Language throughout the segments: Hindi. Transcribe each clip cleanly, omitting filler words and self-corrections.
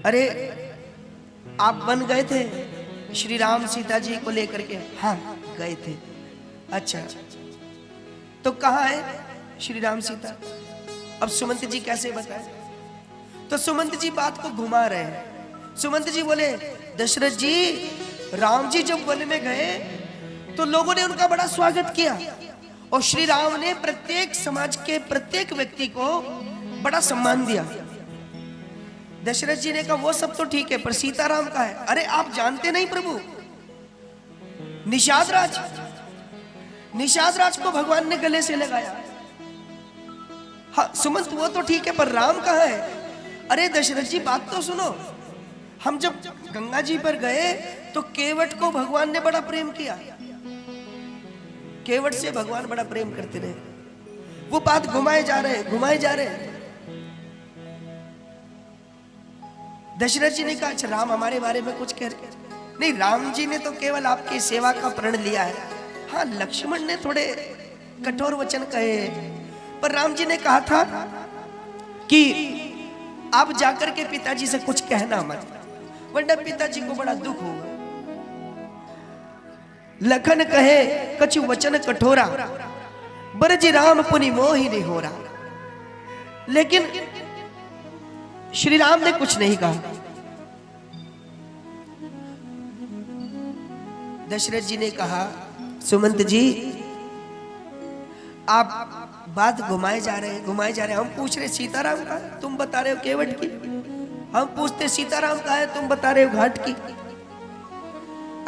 अरे आप वन गए थे श्री राम सीता जी को लेकर के? हाँ गए थे। अच्छा तो कहाँ है श्री राम सीता? अब सुमंत जी कैसे बताए? तो सुमंत जी बात को घुमा रहे हैं। सुमंत जी बोले दशरथ जी, राम जी जब वन में गए तो लोगों ने उनका बड़ा स्वागत किया और श्री राम ने प्रत्येक समाज के प्रत्येक व्यक्ति को बड़ा सम्मान दिया। दशरथ जी ने कहा वो सब तो ठीक है, पर सीताराम का है। अरे आप जानते नहीं प्रभु, निषाद राज को भगवान ने गले से लगाया। हाँ सुमंत वो तो ठीक है, पर राम कहाँ है? अरे दशरथ जी बात तो सुनो, हम जब गंगा जी पर गए तो केवट को भगवान ने बड़ा प्रेम किया। केवट से भगवान बड़ा प्रेम करते रहे। वो बात घुमाए जा रहे। दशरथ जी ने कहा अच्छा राम हमारे बारे में कुछ कह रहे? नहीं, राम जी ने तो केवल आपकी सेवा का प्रण लिया है। हाँ लक्ष्मण ने थोड़े कठोर वचन कहे, पर राम जी ने कहा था कि आप जाकर के पिताजी से कुछ कहना मत, वरना पिताजी को बड़ा दुख होगा। लखन कहे कछु वचन कठोरा, बरज राम पुनि मोहि नहीं हो रहा। लेकिन श्री राम ने कुछ नहीं कहा। दशरथ जी ने कहा सुमंत जी आप बात घुमाए जा रहे हैं। हम पूछ रहे सीताराम का है, तुम बता रहे हो केवट की। हम पूछते सीताराम का है, तुम बता रहे हो घाट की।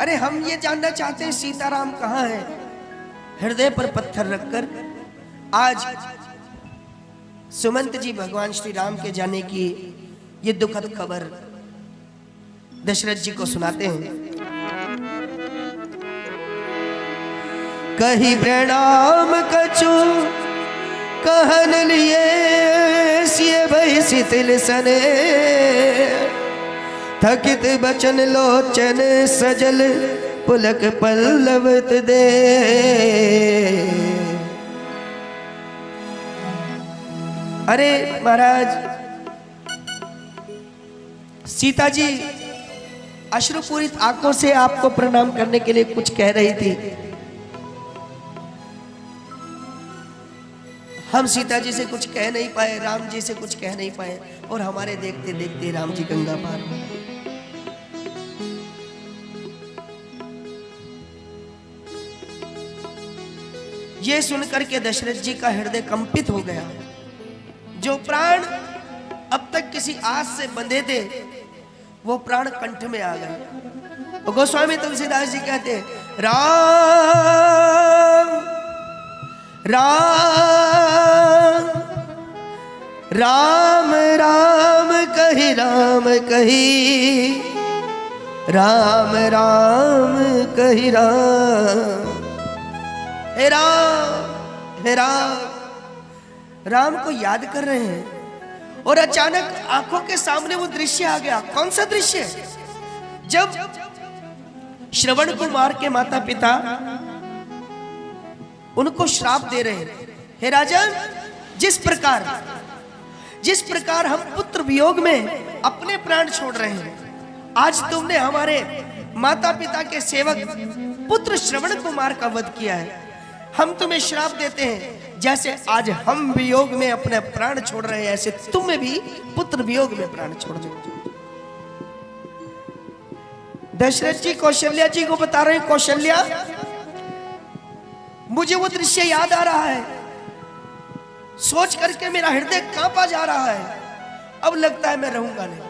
अरे हम ये जानना चाहते हैं सीताराम कहाँ है। हृदय पर पत्थर रखकर आज सुमंत जी भगवान श्री राम के जाने की ये दुखद खबर दशरथ जी को सुनाते हैं। कही प्रणाम कछु कहन लिए सिए भई शिथिल सने, थकित बचन लोचन सजल पुलक पल्लवत दे। अरे महाराज, सीता जी अश्रुपूरित आंखों से आपको प्रणाम करने के लिए कुछ कह रही थी। हम सीता जी से कुछ कह नहीं पाए, राम जी से कुछ कह नहीं पाए, और हमारे देखते देखते राम जी गंगा पार हो। ये सुनकर के दशरथ जी का हृदय कंपित हो गया। जो प्राण अब तक किसी आस से बंधे थे वो प्राण कंठ में आ गए। और गोस्वामी तुलसीदास जी कहते हैं राम राम राम राम कही राम कही, राम राम कही राम। हे राम हे राम, राम को याद कर रहे हैं और अचानक आंखों के सामने वो दृश्य आ गया। कौन सा दृश्य? जब श्रवण कुमार के माता पिता उनको श्राप दे रहे हैं, हे राजन जिस प्रकार हम पुत्र वियोग में अपने प्राण छोड़ रहे हैं, आज तुमने हमारे माता पिता के सेवक पुत्र श्रवण कुमार का वध किया है। हम तुम्हें श्राप देते हैं, जैसे आज हम वियोग में अपने प्राण छोड़ रहे हैं, ऐसे तुम्हें भी पुत्र वियोग में प्राण छोड़ दो। दशरथ जी कौशल्या जी को बता रहे हैं, कौशल्या मुझे वो दृश्य याद आ रहा है, सोच करके मेरा हृदय कांपा जा रहा है। अब लगता है मैं रहूंगा नहीं।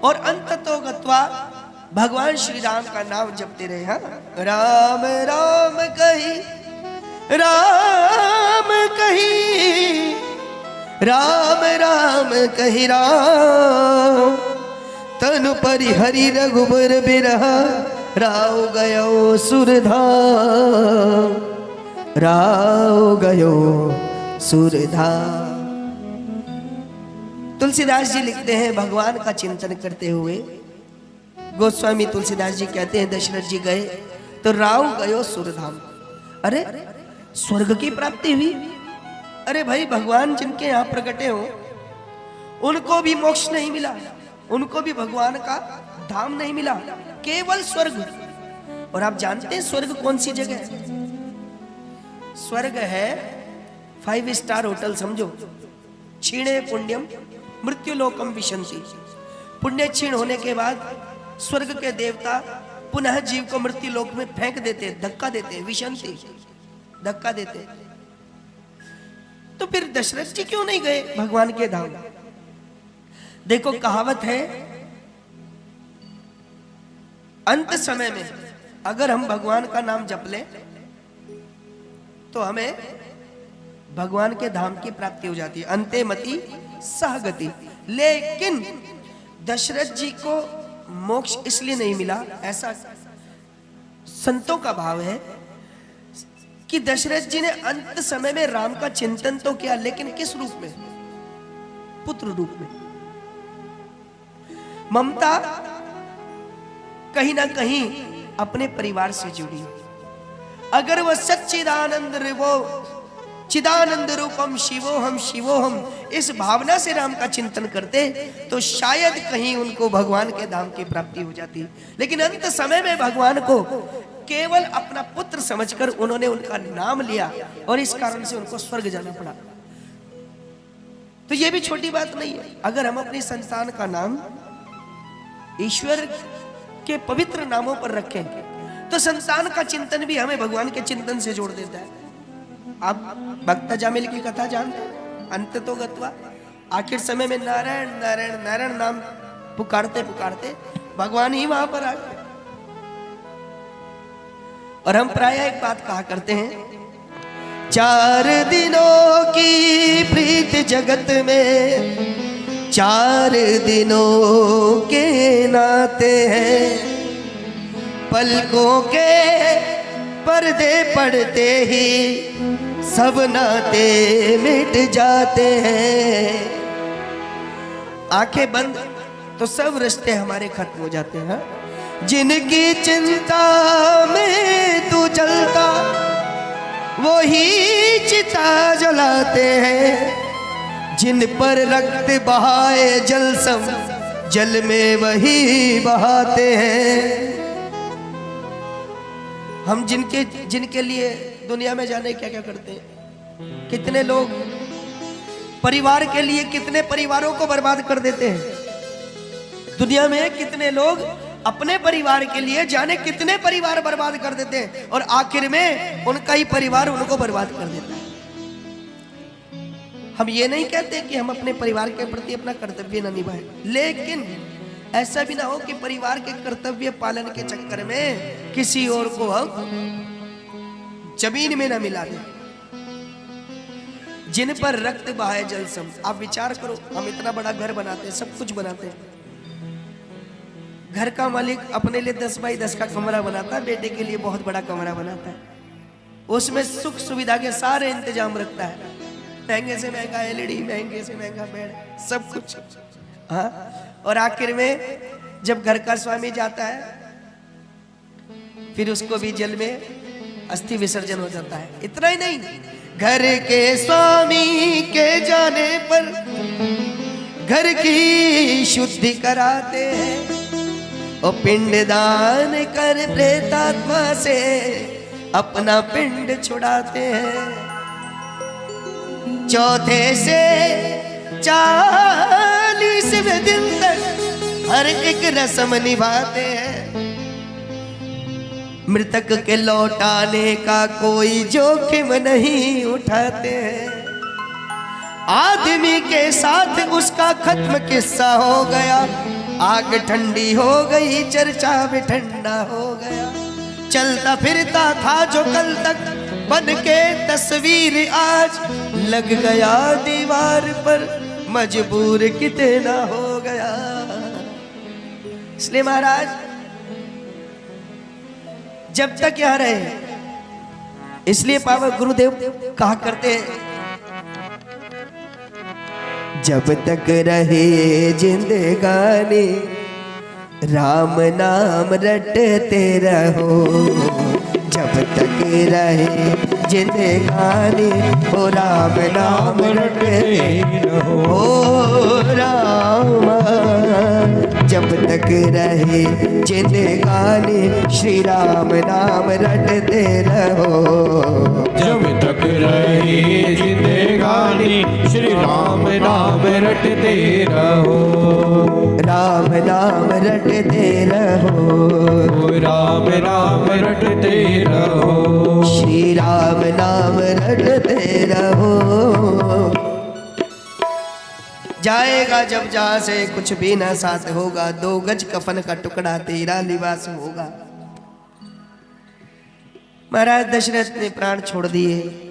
और अंततो गत्वा भगवान श्री राम का नाम जपते रहे। हाँ राम राम कही, राम कही, राम राम कही राम। तनु परि हरि रघुबर बिरहा, राव गयो सुरधाम, राव गयो सुरधाम। तुलसीदास जी लिखते हैं भगवान का चिंतन करते हुए, गोस्वामी तुलसीदास जी कहते हैं दशरथ जी गए तो राव गयो सुरधाम। अरे स्वर्ग की प्राप्ति हुई। अरे भाई भगवान जिनके यहाँ प्रकटे हो उनको भी मोक्ष नहीं मिला, उनको भी भगवान का धाम नहीं मिला, केवल स्वर्ग। और आप जानते हैं स्वर्ग कौन सी जगह है? स्वर्ग है 5 स्टार होटल, समझो। क्षीणे पुण्यम मृत्युलोकम विशंति। पुण्य क्षीण होने के बाद स्वर्ग के देवता पुनः जीव को मृत्यु लोक में फेंक देते, धक्का देते, विशंति, धक्का देते। तो फिर दशरथ जी क्यों नहीं गए भगवान के धाम? देखो कहावत है, अंत समय में अगर हम भगवान का नाम जप लें तो हमें भगवान के धाम की प्राप्ति हो जाती है, अंते मति सहगति। लेकिन दशरथ जी को मोक्ष इसलिए नहीं मिला, ऐसा संतों का भाव है कि दशरथ जी ने अंत समय में राम का चिंतन तो किया, लेकिन किस रूप में? पुत्र रूप में। ममता कहीं ना कहीं अपने परिवार से जुड़ी। अगर वह सच्चिदानंद, वो चिदानंद रूपम शिवोहम शिवोहम, इस भावना से राम का चिंतन करते तो शायद कहीं उनको भगवान के धाम की प्राप्ति हो जाती। लेकिन अंत समय में भगवान को केवल अपना पुत्र समझकर उन्होंने उनका नाम लिया और इस कारण से उनको स्वर्ग जाना पड़ा। तो यह भी छोटी बात नहीं है। अगर हम अपनी संतान का नाम ईश्वर के पवित्र नामों पर रखें तो संतान का चिंतन भी हमें भगवान के चिंतन से जोड़ देता है। आप भक्त जामिल की कथा जानते हैं, अंत तो गत्वा, आखिर समय में नारायण नारायण नारायण नाम पुकारते पुकारते भगवान ही वहां पर आ गए। और हम प्राय एक बात कहा करते हैं, 4 दिनों की प्रीत जगत में 4 दिनों के नाते हैं, पलकों के पर्दे पड़ते ही सब नाते मिट जाते हैं। आंखें बंद तो सब रिश्ते हमारे खत्म हो जाते हैं। जिनकी चिंता में तू जलता वही चिता जलाते हैं, जिन पर रक्त बहाए जल सम जल में वही बहाते हैं। हम जिनके लिए दुनिया में जाने क्या क्या करते हैं। कितने लोग परिवार के लिए कितने परिवारों को बर्बाद कर देते हैं। दुनिया में कितने लोग अपने परिवार के लिए जाने कितने परिवार बर्बाद कर देते हैं और आखिर में उनका ही परिवार उनको बर्बाद कर देता है। हम ये नहीं कहते कि हम अपने परिवार के प्रति अपना कर्तव्य न निभाएं, लेकिन ऐसा भी ना हो कि परिवार के कर्तव्य पालन के चक्कर में किसी और को हम जमीन में न मिला दें। जिन पर रक्त बहाए जल सम। आप विचार करो, हम इतना बड़ा घर बनाते हैं, सब कुछ बनाते हैं, घर का मालिक अपने लिए 10 बाई 10 का कमरा बनाता है, बेटे के लिए बहुत बड़ा कमरा बनाता है, उसमें सुख सुविधा के सारे इंतजाम रखता है, महंगे से महंगा एलईडी, महंगे से महंगा बेड, सब कुछ। हाँ, और आखिर में जब घर का स्वामी जाता है फिर उसको भी जल में अस्थि विसर्जन हो जाता है। इतना ही नहीं, घर के स्वामी के जाने पर घर की शुद्धि कराते हैं और पिंडदान कर प्रेतात्मा से अपना पिंड छुड़ाते हैं। चौथे से 40वें दिन तक हर एक रस्म निभाते हैं। मृतक के लौटाने का कोई जोखिम नहीं उठाते हैं। आदमी के साथ उसका खत्म किस्सा हो गया, आग ठंडी हो गई, चर्चा भी ठंडा हो गया। चलता फिरता था जो कल तक बन के तस्वीर, आज लग गया दीवार पर, मजबूर कितना हो गया। इसलिए महाराज जब तक यहाँ रहे, इसलिए पावन गुरुदेव कहा करते हैं, जब तक रहे जिंदगानी राम नाम रटते रहो, जब तक रहे जिंदगानी ओ राम नाम रटते रहो राम। जब तक रहे जिंदगानी श्री राम नाम रटते रहो। जब तक रहे जिंदगानी श्री राम नाम रटते रहो। राम नाम रटते रहो। राम नाम रटते रहो। श्री राम नाम रटते रहो। जाएगा जब जहाँ से कुछ भी न साथ होगा, 2 गज कफन का टुकड़ा तेरा लिबास होगा। महाराज दशरथ ने प्राण छोड़ दिए।